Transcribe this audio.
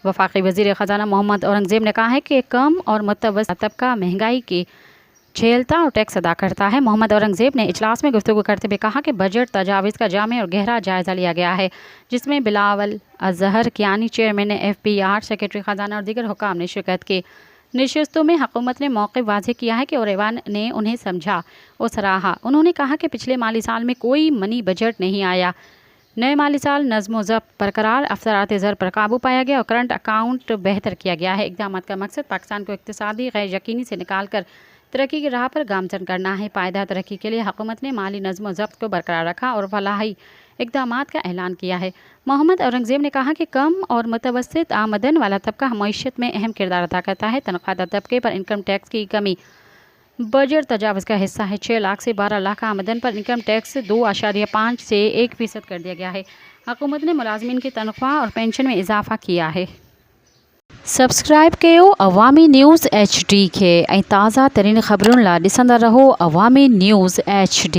वफाकी वज़ीर ख़जाना मोहम्मद औरंगज़ेब ने कहा है कि कम और मुतवस्सित तबका महंगाई की झेलता और टैक्स अदा करता है। मोहम्मद औरंगज़ेब ने इजलास में गुफ्तगू करते हुए कहा कि बजट तजावीज़ का जामे और गहरा जायज़ा लिया गया है, जिसमें Bilawal Azhar Kiyani chairman FPR secretary ख़जाना और दीगर हुकाम ने शिरकत की। नशस्तों में हुकूमत ने मौक़िफ़ वाज़ेह किया है कि और ऐवान ने उन्हें समझा और सराहा। उन्होंने कहा कि पिछले माली साल में कोई मनी बजट नहीं आया। नए माली साल नज़्म ज़ब्त बरकरार, अफसरात ज़र पर काबू पाया गया और करंट अकाउंट बेहतर किया गया है। इक़दामात का मकसद पाकिस्तान को इक़्तिसादी गैर यकीनी से निकाल कर तरक्की की राह पर गामज़न करना है। पायदार तरक्की के लिए हुकूमत ने माली नज़्म ज़ब्त को बरकरार रखा और फलाही इक़दामात का ऐलान किया है। मोहम्मद औरंगज़ेब ने कहा कि कम और मुतवस्सित आमदन वाला तबका मईशत में अहम किरदार अदा करता है। तनख्वाहदार तबके पर इनकम टैक्स की कमी बजट तजावज़ का हिस्सा है। 6 लाख से 12 लाख आमदन पर इनकम टैक्स 2.5 से 1% कर दिया गया है। हुकूमत ने मुलाजमीन की तनख्वाह और पेंशन में इजाफा किया है। सब्सक्राइब कयो अवामी न्यूज़ HD के ऐं ताज़ा तरीन ख़बरुनि लाइ ॾिसंदा रहो अवामी न्यूज़ HD।